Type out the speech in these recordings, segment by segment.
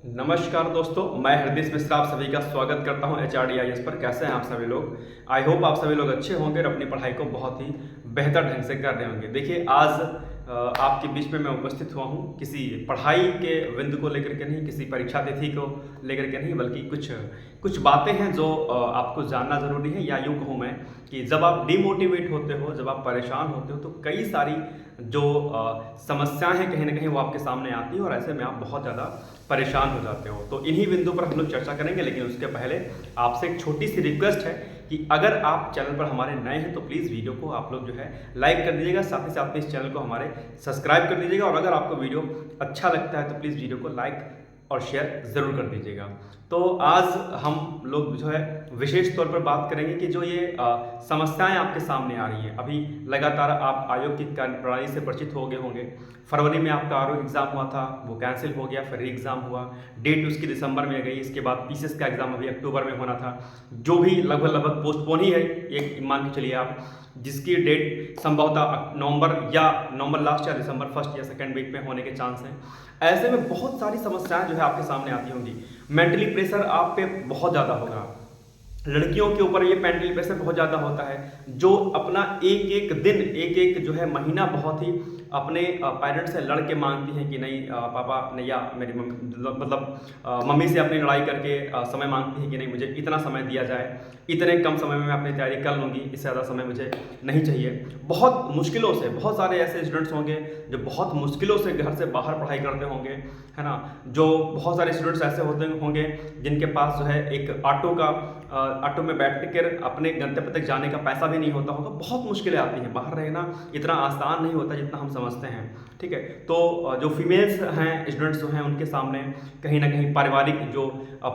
नमस्कार दोस्तों, मैं हरदीप मिश्रा आप सभी का स्वागत करता हूं HRDIS पर। कैसे हैं आप सभी लोग? आई होप आप सभी लोग अच्छे होंगे और अपनी पढ़ाई को बहुत ही बेहतर ढंग से कर रहे होंगे। देखिए, आज आपके बीच में मैं उपस्थित हुआ हूं किसी पढ़ाई के बिंदु को लेकर के नहीं, किसी परीक्षा तिथि को लेकर के नहीं, बल्कि कुछ कुछ बातें हैं जो आपको जानना ज़रूरी है। या यूँ कहूँ मैं कि जब आप डिमोटिवेट होते हो, जब आप परेशान होते हो, तो कई सारी जो समस्याएं हैं कहीं ना कहीं वो आपके सामने आती हैं और ऐसे में आप बहुत ज़्यादा परेशान हो जाते हो। तो इन्हीं बिंदु पर हम लोग चर्चा करेंगे, लेकिन उसके पहले आपसे एक छोटी सी रिक्वेस्ट है कि अगर आप चैनल पर हमारे नए हैं तो प्लीज़ वीडियो को आप लोग जो है लाइक कर दीजिएगा, साथ ही साथ में इस चैनल को हमारे सब्सक्राइब कर दीजिएगा। और अगर आपको वीडियो अच्छा लगता है तो प्लीज़ वीडियो को लाइक और शेयर ज़रूर कर दीजिएगा। तो आज हम लोग जो है विशेष तौर पर बात करेंगे कि जो ये समस्याएं आपके सामने आ रही हैं। अभी लगातार आप आयोग की कार्यप्रणाली से परिचित हो गए होंगे। फरवरी में आपका आयोग एग्ज़ाम हुआ था, वो कैंसिल हो गया, फिर एग्ज़ाम हुआ, डेट उसकी दिसंबर में गई। इसके बाद पीसीएस का एग्ज़ाम अभी अक्टूबर में होना था, जो भी लगभग पोस्टपोन ही है। एक मान के चलिए आप, जिसकी डेट संभवतः नवंबर लास्ट या दिसंबर फर्स्ट या सेकेंड वीक में होने के चांस हैं। ऐसे में बहुत सारी समस्याएं जो है आपके सामने आती होंगी। मेंटली प्रेशर आप पे बहुत ज़्यादा होगा। लड़कियों के ऊपर ये मेंटली प्रेशर बहुत ज़्यादा होता है, जो अपना एक एक दिन, एक एक जो है महीना बहुत ही अपने पेरेंट्स से लड़ के मांगती हैं कि नहीं पापा नहीं, या मेरी मम्मी से अपनी लड़ाई करके समय मांगती हैं कि नहीं मुझे इतना समय दिया जाए, इतने कम समय में मैं अपनी तैयारी कर लूँगी, इससे ज़्यादा समय मुझे नहीं चाहिए। बहुत मुश्किलों से, बहुत सारे ऐसे स्टूडेंट्स होंगे जो बहुत मुश्किलों से घर से बाहर पढ़ाई करते होंगे, है ना। जो बहुत सारे स्टूडेंट्स ऐसे होते होंगे जिनके पास जो है एक ऑटो में बैठ कर अपने गंतव्य तक जाने का पैसा भी नहीं होता होगा। बहुत मुश्किलें आती हैं, बाहर रहना इतना आसान नहीं होता जितना हम समझते हैं, ठीक है। तो जो फीमेल्स हैं, स्टूडेंट्स जो हैं, उनके सामने कहीं ना कहीं पारिवारिक जो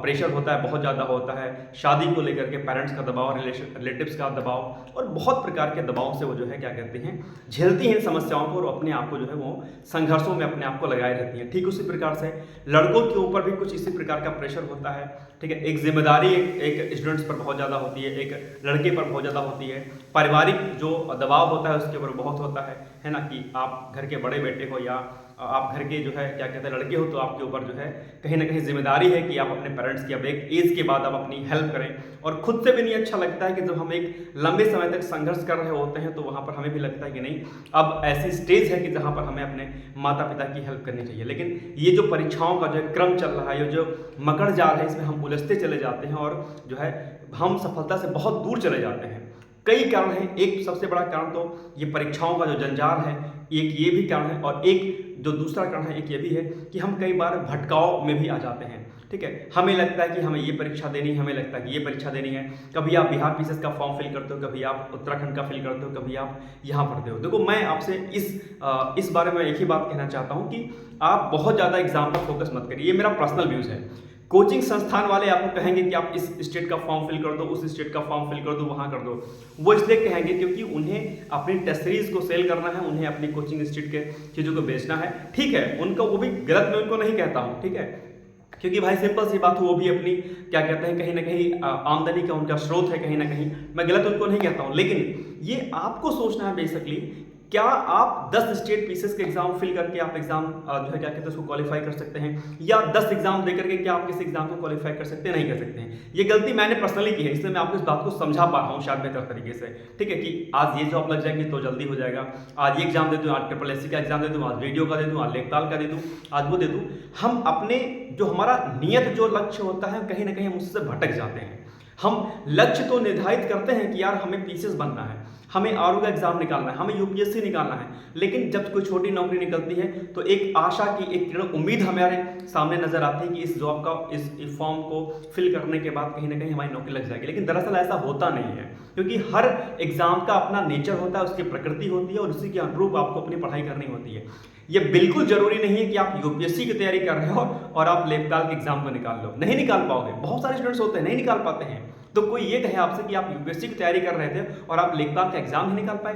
प्रेशर होता है बहुत ज़्यादा होता है। शादी को लेकर के पेरेंट्स का दबाव, रिलेटिव्स का दबाव और बहुत प्रकार के दबाव से वो जो है क्या कहते हैं, झेलती हैं समस्याओं को और अपने आप को जो है वो संघर्षों में अपने आप को लगाए रहती हैं। ठीक उसी प्रकार से लड़कों के ऊपर भी कुछ इसी प्रकार का प्रेशर होता है, ठीक है। एक जिम्मेदारी एक स्टूडेंट्स पर बहुत ज़्यादा होती है, एक लड़के पर बहुत ज़्यादा होती है। पारिवारिक जो दबाव होता है उसके ऊपर बहुत होता है ना, कि आप घर के बड़े बेटे हो या आप घर के जो है क्या कहते हैं लड़के हो, तो आपके ऊपर जो है कहीं ना कहीं जिम्मेदारी है कि आप अपने पेरेंट्स की अब एक एज के बाद आप अपनी हेल्प करें। और खुद से भी नहीं अच्छा लगता है कि जब हम एक लंबे समय तक संघर्ष कर रहे होते हैं तो वहाँ पर हमें भी लगता है कि नहीं, अब ऐसी स्टेज है कि जहाँ पर हमें अपने माता पिता की हेल्प करनी चाहिए। लेकिन ये जो परीक्षाओं का जो क्रम चल रहा है, ये जो मकड़ जाल है, इसमें हम उलझते चले जाते हैं और जो है हम सफलता से बहुत दूर चले जाते हैं। कई कारण हैं। एक सबसे बड़ा कारण तो ये परीक्षाओं का जो जंजाल है, एक ये भी कारण है। और एक जो दूसरा कारण है, एक ये भी है कि हम कई बार भटकाव में भी आ जाते हैं, ठीक है। हमें लगता है कि हमें ये परीक्षा देनी है, हमें लगता है कि ये परीक्षा देनी है। कभी आप बिहार पीसीएस का फॉर्म फिल करते हो, कभी आप उत्तराखंड का फिल करते हो, कभी आप यहाँ पढ़ते हो। देखो, मैं आपसे इस बारे में एक ही बात कहना चाहता हूँ कि आप बहुत ज़्यादा एग्जाम पर फोकस मत करिए। ये मेरा पर्सनल व्यूज़ है। कोचिंग संस्थान वाले आपको कहेंगे कि आप इस स्टेट का फॉर्म फिल कर दो, उस स्टेट का फॉर्म फिल कर दो, वहाँ कर दो। वो इसलिए कहेंगे क्योंकि उन्हें अपनी टेस्ट सीरीज को सेल करना है, उन्हें अपनी कोचिंग इंस्टीट्यूट के चीज़ों को बेचना है, ठीक है। उनका वो भी गलत मैं उनको नहीं कहता हूँ, ठीक है, क्योंकि भाई सिंपल सी बात है, वो भी अपनी क्या कहते हैं कहीं ना कहीं आमदनी का उनका स्रोत है कहीं ना कहीं। मैं गलत उनको नहीं कहता हूँ, लेकिन ये आपको सोचना है बेसिकली, क्या आप 10 स्टेट पीसीएस के एग्जाम फिल करके आप एग्जाम जो है क्या कहते हैं उसको क्वालिफाई कर सकते हैं, या 10 एग्जाम दे करके क्या आप किसी एग्जाम को क्वालिफाई कर सकते हैं? नहीं कर सकते हैं। ये गलती मैंने पर्सनली की है, इसलिए मैं आपको इस बात को समझा पा रहा हूँ शायद बेहतर तरीके से, ठीक है। कि आज ये जॉब लग जाएगी तो जल्दी हो जाएगा, आज ये एग्जाम दे दूँ, आज SSC का एग्जाम दे दूँ, आज वीडियो का दे दूँ, आज लेखपाल का दे दूँ, आज वो दे दूँ। हम अपने जो हमारा नियत जो लक्ष्य होता है कहीं ना कहीं हम उससे भटक जाते हैं। हम लक्ष्य तो निर्धारित करते हैं कि यार हमें पीसीएस बनना है, हमें आरओ का एग्जाम निकालना है, हमें यूपीएससी निकालना है, लेकिन जब कोई छोटी नौकरी निकलती है तो एक आशा की, एक किरण उम्मीद हमारे सामने नजर आती है कि इस जॉब का, इस फॉर्म को फिल करने के बाद कहीं ना कहीं हमारी नौकरी लग जाएगी। लेकिन दरअसल ऐसा होता नहीं है, क्योंकि हर एग्जाम का अपना नेचर होता है, उसकी प्रकृति होती है और उसी के अनुरूप आपको अपनी पढ़ाई करनी होती है। ये बिल्कुल जरूरी नहीं है कि आप यूपीएससी की तैयारी कर रहे हो और आप लेखपाल के एग्जाम को निकाल लो, नहीं निकाल पाओगे। बहुत सारे स्टूडेंट्स होते हैं नहीं निकाल पाते हैं। तो कोई ये कहे आपसे कि आप यूपीएससी की तैयारी कर रहे थे और आप लेखपाल का एग्जाम ही निकाल पाए,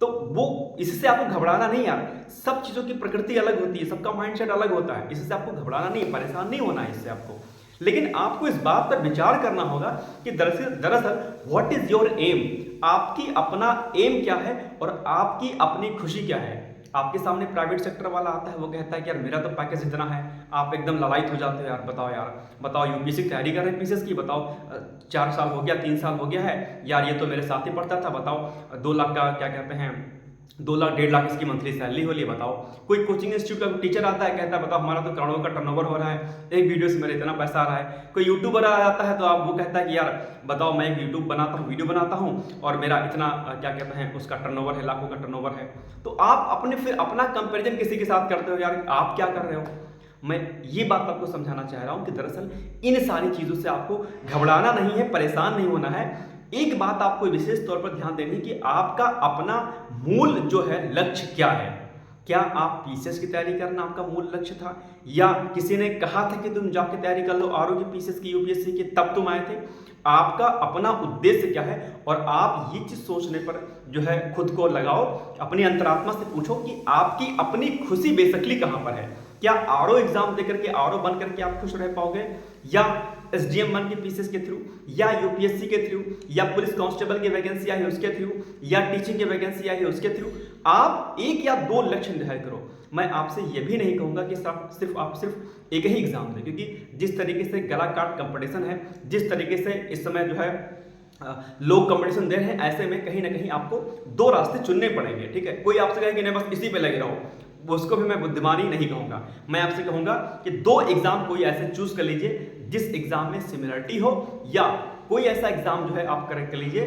तो वो इससे आपको घबराना नहीं यार। सब चीज़ों की प्रकृति अलग होती है, सबका माइंडसेट अलग होता है, इससे आपको घबराना नहीं, परेशान नहीं होना है इससे आपको। लेकिन आपको इस बात पर विचार करना होगा कि दरअसल व्हाट इज योर एम, आपकी अपना एम क्या है और आपकी अपनी खुशी क्या है। आपके सामने प्राइवेट सेक्टर वाला आता है, वो कहता है कि यार मेरा तो पैकेज इतना है, आप एकदम ललायत हो जाते हो, यार बताओ यूपीएससी की तैयारी कर रहे हैं पीसीएस की, बताओ 4 साल हो गया, 3 साल हो गया है यार, ये तो मेरे साथ ही पढ़ता था, बताओ 2 लाख का क्या कहते हैं 2 लाख 1.5 लाख इसकी मंथली सैलरी हो रही है, बताओ। कोई कोचिंग इंस्टीट्यूट का टीचर आता है, कहता है बताओ हमारा तो करोड़ों का टर्नओवर हो रहा है, एक वीडियो से मेरे इतना पैसा आ रहा है। कोई यूट्यूबर आ जाता है तो आप वो कहता है कि यार बताओ मैं एक यूट्यूब बनाता हूँ, वीडियो बनाता हूँ और मेरा इतना क्या कहते हैं उसका टर्नओवर है, लाखों का टर्नओवर है। तो आप अपने फिर अपना कंपेरिजन किसी के साथ करते हो, यार आप क्या कर रहे हो। मैं ये बात आपको समझाना चाह रहा हूँ कि दरअसल इन सारी चीज़ों से आपको घबराना नहीं है, परेशान नहीं होना है। एक बात आपको विशेष तौर पर ध्यान देनी कि आपका अपना मूल जो है लक्ष्य क्या है। क्या आप पीसीएस की तैयारी करना आपका मूल लक्ष्य था, या किसी ने कहा था कि तुम जाके तैयारी कर लो आरओ की, पीसीएस की, यूपीएससी की, तब तुम आए थे। आपका अपना उद्देश्य क्या है, और आप ये चीज सोचने पर जो है खुद को लगाओ, अपनी अंतरात्मा से पूछो कि आपकी अपनी खुशी बेसिकली कहां पर है। क्या आरओ एग्जाम देकर के, आरओ बन करके आप खुश रह पाओगे, या एसडीएम बन के पीसीएस के थ्रू, या यूपीएससी के थ्रू, या पुलिस कांस्टेबल की वैकेंसी आई है उसके थ्रू, या टीचिंग की वैकेंसी आई है उसके थ्रू। आप 1 या 2 लक्ष्य निर्धारित करो। मैं आपसे यह भी नहीं कहूंगा कि आप सिर्फ एक ही एग्जाम दें, क्योंकि जिस तरीके से गला काट कंपटीशन है, जिस तरीके से इस समय जो है लोग कंपटीशन दे रहे हैं, ऐसे में कहीं ना कहीं आपको 2 रास्ते चुनने पड़ेंगे। ठीक है, कोई आपसे कहे कि नहीं बस इसी पे लगे रहो, उसको भी मैं बुद्धिमानी नहीं कहूंगा। मैं आपसे कहूंगा कि 2 एग्जाम कोई ऐसे चूज कर लीजिए जिस एग्जाम में सिमिलरिटी हो, या कोई ऐसा एग्जाम जो है आप करेक्ट कर लीजिए,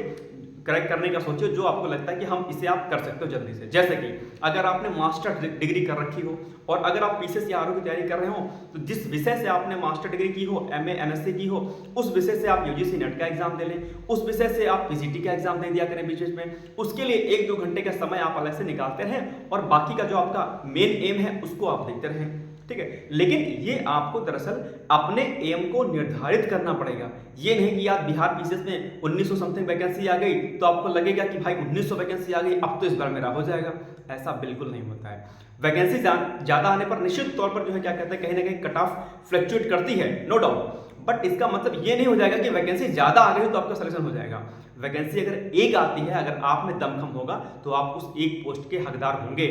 करेक्ट करने का सोचिए जो आपको लगता है कि हम इसे आप कर सकते हो जल्दी से। जैसे कि अगर आपने मास्टर डिग्री कर रखी हो और अगर आप पीसीएस या आरओ की तैयारी कर रहे हो, तो जिस विषय से आपने मास्टर डिग्री की हो, एमए एमएससी की हो, उस विषय से आप यूजीसी नेट का एग्जाम दे लें, उस विषय से आप पीजीटी का एग्जाम दे दिया करें बीच बीच में। उसके लिए 1-2 घंटे का समय आप अलग से निकालते रहें और बाकी का जो आपका मेन एम है उसको आप देखते रहें। ठीक है, लेकिन ये आपको दरअसल अपने एम को निर्धारित करना पड़ेगा। ये नहीं कि यार बिहार पीसीएस में 1900 समथिंग वैकेंसी आ गई तो आपको लगेगा कि भाई 1900 वैकेंसी आ गई अब तो इस बार मेरा हो जाएगा। ऐसा बिल्कुल नहीं होता है। वैकेंसी ज्यादा आने पर निश्चित तौर पर जो है क्या कहते हैं, कहीं ना कहीं कट ऑफ फ्लक्चुएट करती है, नो डाउट, बट इसका मतलब ये नहीं हो जाएगा कि वैकेंसी ज्यादा आ गई तो आपका सिलेक्शन हो जाएगा। वैकेंसी अगर एक आती है, अगर आप में दमखम होगा तो आप उस एक पोस्ट के हकदार होंगे।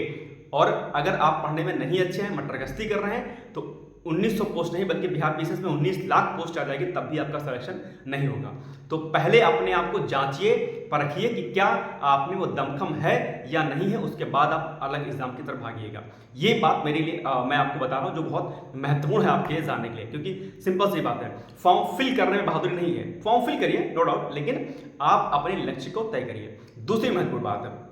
और अगर आप पढ़ने में नहीं अच्छे हैं, मटरगस्ती कर रहे हैं, तो 1900 पोस्ट नहीं बल्कि बिहार पीसीएस में 19 लाख पोस्ट आ जाएगी, तब भी आपका सिलेक्शन नहीं होगा। तो पहले अपने आप को जांचिए, परखिए कि क्या आप में वो दमखम है या नहीं है, उसके बाद आप अलग एग्जाम की तरफ भागिएगा। ये बात मेरे लिए मैं आपको बता रहा हूँ जो बहुत महत्वपूर्ण है आपके लिए जानने के लिए, क्योंकि सिंपल सी बात है, फॉर्म फिल करने में बहादुरी नहीं है। फॉर्म फिल करिए नो डाउट, लेकिन आप अपने लक्ष्य को तय करिए। दूसरी महत्वपूर्ण बात है,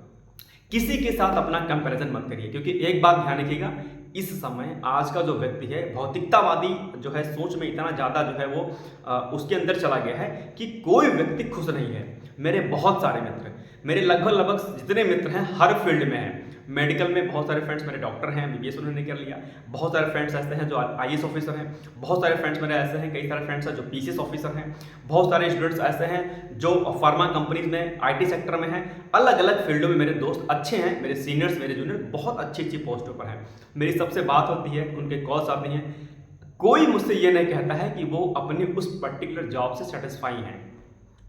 किसी के साथ अपना कंपैरिजन मत करिए, क्योंकि एक बात ध्यान रखिएगा, इस समय आज का जो व्यक्ति है भौतिकतावादी जो है सोच में इतना ज़्यादा जो है वो उसके अंदर चला गया है कि कोई व्यक्ति खुश नहीं है। मेरे बहुत सारे मित्र, मेरे लगभग जितने मित्र हैं हर फील्ड में हैं। मेडिकल में बहुत सारे फ्रेंड्स मेरे डॉक्टर हैं, बीबीएस उन्होंने कर लिया। बहुत सारे फ्रेंड्स ऐसे हैं जो आईएएस ऑफिसर हैं। बहुत सारे फ्रेंड्स मेरे ऐसे हैं, कई सारे फ्रेंड्स हैं जो पीसीएस ऑफिसर हैं। बहुत सारे स्टूडेंट्स ऐसे हैं जो फार्मा कंपनीज में, आईटी सेक्टर में हैं। अलग अलग फील्डों में मेरे दोस्त अच्छे हैं, मेरे सीनियर्स, मेरे जूनियर बहुत अच्छी अच्छी पोस्टों पर हैं। मेरी सबसे बात होती है, उनके कॉल्स आती हैं। कोई मुझसे ये नहीं कहता है कि वो अपनी उस पर्टिकुलर जॉब से सेटिस्फाई हैं।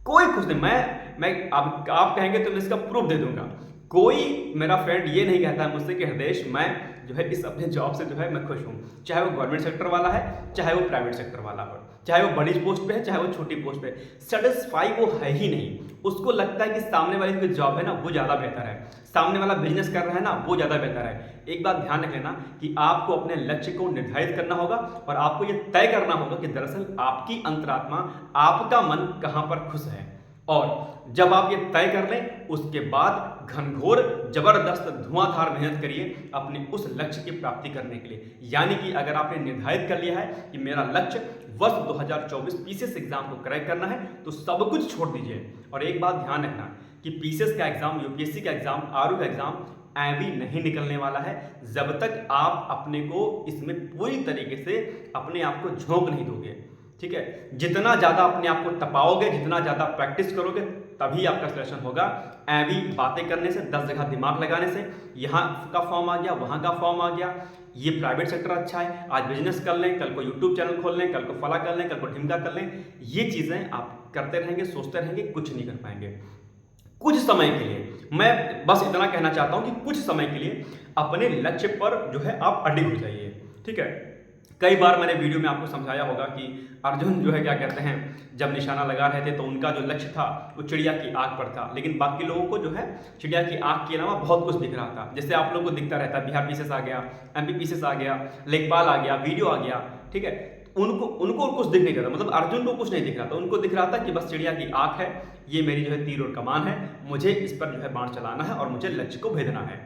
कोई खुश नहीं। मैं आप कहेंगे तो मैं इसका प्रूफ दे दूंगा। कोई मेरा फ्रेंड ये नहीं कहता है मुझसे कि हृदेश मैं जो है इस अपने जॉब से जो है मैं खुश हूँ, चाहे वो गवर्नमेंट सेक्टर वाला है, चाहे वो प्राइवेट सेक्टर वाला हो, चाहे वो बड़ी पोस्ट पे है, चाहे वो छोटी पोस्ट पे। सेटिस्फाई वो है ही नहीं। उसको लगता है कि सामने वाली जो जॉब है ना वो ज़्यादा बेहतर है, सामने वाला बिजनेस कर रहा है ना वो ज़्यादा बेहतर है। एक बात ध्यान रख लेना कि आपको अपने लक्ष्य को निर्धारित करना होगा और आपको ये तय करना होगा कि दरअसल आपकी अंतरात्मा, आपका मन कहाँ पर खुश है। और जब आप ये तय कर लें उसके बाद घनघोर जबरदस्त धुआंधार मेहनत करिए अपने उस लक्ष्य की प्राप्ति करने के लिए। यानी कि अगर आपने निर्धारित कर लिया है कि मेरा लक्ष्य वर्ष 2024 पीसीएस एग्जाम को क्रैक करना है, तो सब कुछ छोड़ दीजिए। और एक बात ध्यान रखना कि पीसीएस का एग्जाम, यूपीएससी का एग्जाम, आरओ का एग्जाम ऐवी नहीं निकलने वाला है जब तक आप अपने को इसमें पूरी तरीके से अपने आप को झोंक नहीं दोगे। ठीक है, जितना ज़्यादा अपने आप को तपाओगे, जितना ज़्यादा प्रैक्टिस करोगे, तभी आपका सिलेक्शन होगा। ऐवी बातें करने से, 10 जगह दिमाग लगाने से, यहाँ का फॉर्म आ गया, वहाँ का फॉर्म आ गया, ये प्राइवेट सेक्टर अच्छा है, आज बिजनेस कर लें, कल को यूट्यूब चैनल खोल लें, कल को फला कर लें, कल को ढिमका कर लें, ये चीज़ें आप करते रहेंगे, सोचते रहेंगे, कुछ नहीं कर पाएंगे। कुछ समय के लिए मैं बस इतना कहना चाहता हूं कि कुछ समय के लिए अपने लक्ष्य पर जो है आप अडिग हो जाइए। ठीक है, कई बार मैंने वीडियो में आपको समझाया होगा कि अर्जुन जो है क्या कहते हैं, जब निशाना लगा रहे थे तो उनका जो लक्ष्य था वो चिड़िया की आंख पर था, लेकिन बाकी लोगों को जो है चिड़िया की आंख के अलावा बहुत कुछ दिख रहा था। जैसे आप लोगों को दिखता रहता है बिहार पीसेस आ गया, एमपी पीसेस आ गया, लेखपाल आ गया, वीडियो आ गया। ठीक है, उनको कुछ दिख नहीं रहा था, मतलब अर्जुन को कुछ नहीं दिख रहा था, उनको दिख रहा था कि बस चिड़िया की आंख है, ये मेरी जो है तीर और कमान है, मुझे इस पर जो है बाण चलाना है और मुझे लक्ष्य को भेदना है।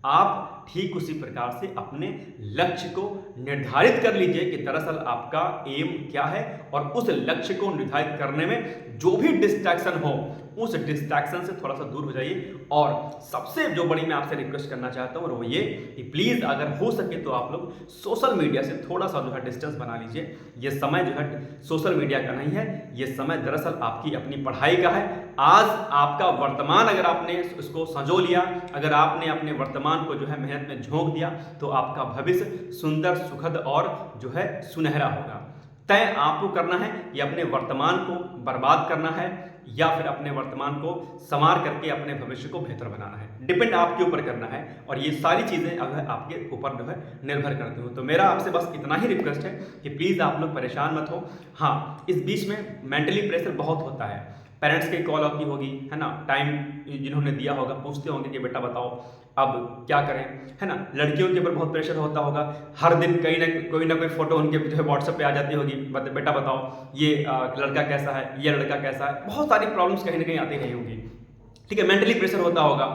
आप ठीक उसी प्रकार से अपने लक्ष्य को निर्धारित कर लीजिए कि दरअसल आपका एम क्या है, और उस लक्ष्य को निर्धारित करने में जो भी डिस्ट्रैक्शन हो उस डिस्ट्रैक्शन से थोड़ा सा दूर हो जाइए। और सबसे जो बड़ी मैं आपसे रिक्वेस्ट करना चाहता हूँ वो ये कि प्लीज़ अगर हो सके तो आप लोग सोशल मीडिया से थोड़ा सा जो है डिस्टेंस बना लीजिए। ये समय जो है सोशल मीडिया का नहीं है, ये समय दरअसल आपकी अपनी पढ़ाई का है। आज आपका वर्तमान अगर आपने इसको संजो लिया, अगर आपने अपने वर्तमान को जो है मेहनत में झोंक दिया, तो आपका भविष्य सुंदर, सुखद और जो है सुनहरा होगा। तय आपको करना है कि अपने वर्तमान को बर्बाद करना है या फिर अपने वर्तमान को संवार करके अपने भविष्य को बेहतर बनाना है। डिपेंड आपके ऊपर करना है, और ये सारी चीज़ें अब आपके ऊपर जो है निर्भर करती हूँ। तो मेरा आपसे बस इतना ही रिक्वेस्ट है कि प्लीज़ आप लोग परेशान मत हो। हाँ, इस बीच में मेंटली प्रेशर बहुत होता है, पेरेंट्स की कॉल आती होगी, है ना, टाइम जिन्होंने दिया होगा पूछते होंगे कि बेटा बताओ अब क्या करें, है ना। लड़कियों के ऊपर बहुत प्रेशर होता होगा, हर दिन कोई ना कोई फोटो उनके जो है व्हाट्सएप पे आ जाती होगी, बेटा बताओ ये लड़का कैसा है, ये लड़का कैसा है। बहुत सारी प्रॉब्लम्स कहीं ना कहीं आती रही होंगी। ठीक है, मेंटली प्रेशर होता होगा।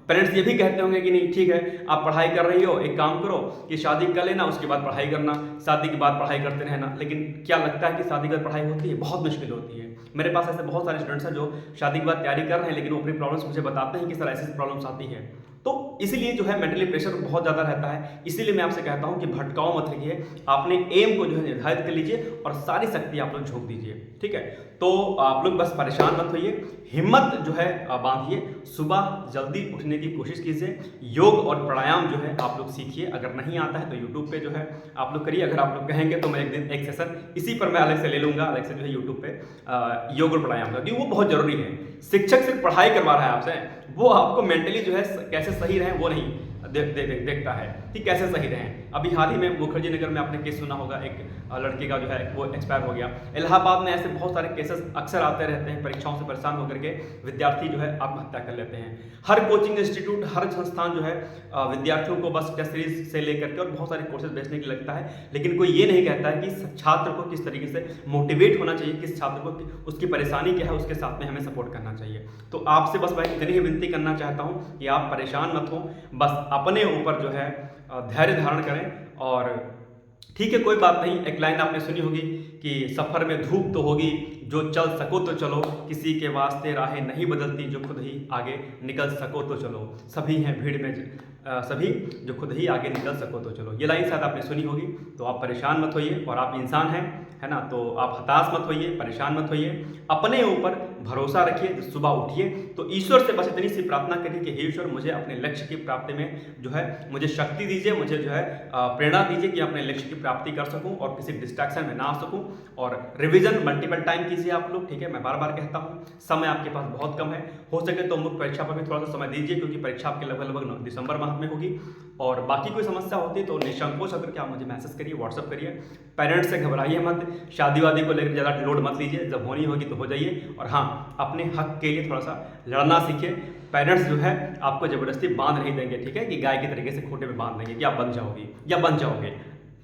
पेरेंट्स ये भी कहते होंगे कि नहीं ठीक है, आप पढ़ाई कर रही हो, एक काम करो कि शादी कर लेना, उसके बाद पढ़ाई करना, शादी के बाद पढ़ाई करते रहना। लेकिन क्या लगता है कि शादी के बाद पढ़ाई होती है? बहुत मुश्किल होती है। मेरे पास ऐसे बहुत सारे स्टूडेंट्स हैं जो शादी के बाद तैयारी कर रहे हैं, लेकिन वो अपनी प्रॉब्लम्स मुझे बताते हैं कि सर ऐसी प्रॉब्लम्स आती है। तो इसीलिए जो है मेंटली प्रेशर बहुत ज़्यादा रहता है। इसीलिए मैं आपसे कहता हूं कि भटकाओ मत रहिए, आपने एम को जो है निर्धारित कर लीजिए और सारी शक्ति आप लोग झोंक दीजिए। ठीक है, तो आप लोग बस परेशान मत होइए, हिम्मत जो है बांधिए, सुबह जल्दी उठने की कोशिश कीजिए, योग और प्राणायाम जो है आप लोग सीखिए। अगर नहीं आता है तो यूट्यूब पे जो है आप लोग करिए। अगर आप लोग कहेंगे तो मैं एक दिन एक सेशन इसी पर मैं अलग से ले लूँगा, अलग से जो है यूट्यूब पे योग और प्राणायाम का, क्योंकि वो बहुत जरूरी है। शिक्षक सिर्फ पढ़ाई करवा रहा है आपसे, वो आपको मेंटली जो है कैसे सही रहे वो नहीं देखता है कि कैसे सही रहें। अभी हाल ही में मुखर्जी नगर में आपने केस सुना होगा, एक लड़के का जो है वो एक्सपायर हो गया। इलाहाबाद में ऐसे बहुत सारे केसेस अक्सर आते रहते हैं, परीक्षाओं से परेशान होकर के विद्यार्थी जो है आत्महत्या कर लेते हैं। हर कोचिंग इंस्टीट्यूट, हर संस्थान जो है विद्यार्थियों को बस टेस्ट सीरीज से लेकर के और बहुत सारे कोर्सेज बेचने के लगता है, लेकिन कोई ये नहीं कहता है कि छात्र को किस तरीके से मोटिवेट होना चाहिए, किस छात्र को उसकी परेशानी क्या है उसके साथ में हमें सपोर्ट करना चाहिए। तो आपसे बस मैं इतनी ही विनती करना चाहता हूँ कि आप परेशान मत हो, बस अपने ऊपर जो है धैर्य धारण करें। और ठीक है, कोई बात नहीं, एक लाइन आपने सुनी होगी कि सफ़र में धूप तो होगी, जो चल सको तो चलो, किसी के वास्ते राहें नहीं बदलती, जो खुद ही आगे निकल सको तो चलो, सभी हैं भीड़ में सभी, जो खुद ही आगे निकल सको तो चलो। ये लाइन शायद आपने सुनी होगी। तो आप परेशान मत होइए, और आप इंसान हैं, है ना, तो आप हताश मत होइए, परेशान मत होइए, अपने ऊपर भरोसा रखिए। सुबह उठिए तो ईश्वर से बस इतनी सी प्रार्थना करिए कि हे ईश्वर, मुझे अपने लक्ष्य की प्राप्ति में जो है मुझे शक्ति दीजिए, मुझे जो है प्रेरणा दीजिए कि अपने लक्ष्य की प्राप्ति कर सकूं और किसी डिस्ट्रैक्शन में ना आ सकूं। और रिवीजन मल्टीपल टाइम कीजिए आप लोग। ठीक है, मैं बार बार कहता हूं, समय आपके पास बहुत कम है, हो सके तो मुख्य परीक्षा पर भी थोड़ा सा समय दीजिए, क्योंकि परीक्षा आपके लगभग दिसंबर माह में होगी। और बाकी कोई समस्या होती है तो निसंकोच होकर के आप मुझे मैसेज करिए, व्हाट्सअप करिए। पेरेंट्स से घबराइए मत, शादी वादी को लेकर ज़्यादा लोड मत लीजिए, जब होनी होगी तो हो जाइए। और हाँ, अपने हक के लिए थोड़ा सा लड़ना सीखिए। पेरेंट्स जो है आपको ज़बरदस्ती बांध नहीं देंगे, ठीक है, कि गाय के तरीके से खूंटे में बांध देंगे कि आप बन जाओगी या बन जाओगे।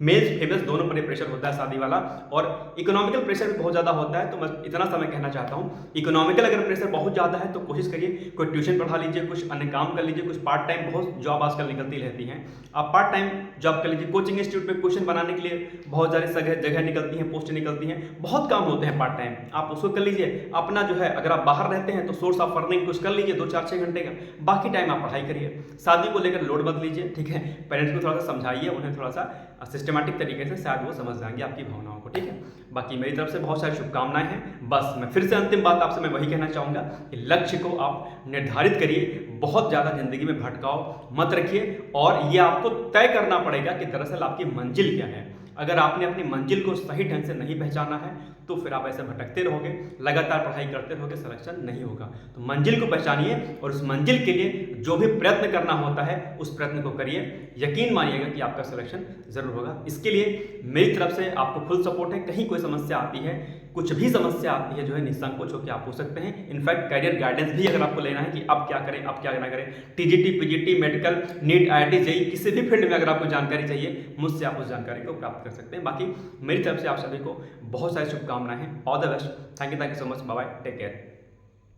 मेल्स फीमेल्स दोनों पर प्रेशर होता है शादी वाला, और इकोनॉमिकल प्रेशर भी बहुत ज़्यादा होता है। तो मैं इतना सा मैं कहना चाहता हूँ, इकोनॉमिकल अगर प्रेशर बहुत ज़्यादा है तो कोशिश करिए कोई ट्यूशन पढ़ा लीजिए, कुछ अन्य काम कर लीजिए, कुछ पार्ट टाइम, बहुत जॉब आजकल निकलती रहती हैं, आप पार्ट टाइम जॉब कर लीजिए। कोचिंग इंस्टीट्यूट में क्वेश्चन बनाने के लिए बहुत सारी जगह निकलती हैं, पोस्ट निकलती हैं, बहुत काम होते हैं पार्ट टाइम, आप उसको कर लीजिए। अपना जो है, अगर आप बाहर रहते हैं तो सोर्स ऑफ अर्निंग कुछ कर लीजिए 2-4-6 घंटे का, बाकी टाइम आप पढ़ाई करिए। शादी को लेकर लोड मत लीजिए, ठीक है। पेरेंट्स को थोड़ा सा समझाइए, उन्हें थोड़ा सा सिस्टमेटिक तरीके से, शायद वो समझ जाएंगे आपकी भावनाओं को, ठीक है। बाकी मेरी तरफ से बहुत सारी शुभकामनाएं हैं। बस मैं फिर से अंतिम बात आपसे मैं वही कहना चाहूँगा कि लक्ष्य को आप निर्धारित करिए, बहुत ज़्यादा जिंदगी में भटकाव मत रखिए, और ये आपको तय करना पड़ेगा कि दरअसल आपकी मंजिल क्या है। अगर आपने अपनी मंजिल को सही ढंग से नहीं पहचाना है तो फिर आप ऐसे भटकते रहोगे, लगातार पढ़ाई करते रहोगे, सिलेक्शन नहीं होगा। तो मंजिल को पहचानिए और उस मंजिल के लिए जो भी प्रयत्न करना होता है उस प्रयत्न को करिए। यकीन मानिएगा कि आपका सिलेक्शन जरूर होगा। इसके लिए मेरी तरफ से आपको फुल सपोर्ट है। कहीं कोई समस्या आती है, कुछ भी समस्या आती है जो है, निसंकोच होकर आप पूछ सकते हैं। इनफैक्ट करियर गाइडेंस भी अगर आपको लेना है कि अब क्या करें, अब क्या ना करें, TGT, PGT, medical, NEET, IIT, JEE, किसी भी फील्ड में अगर आपको जानकारी चाहिए, मुझसे आप उस जानकारी को प्राप्त कर सकते हैं। बाकी मेरी तरफ से आप सभी को बहुत सारी शुभकामनाएं हैं। All the best. Thank you so much. Bye bye, take care.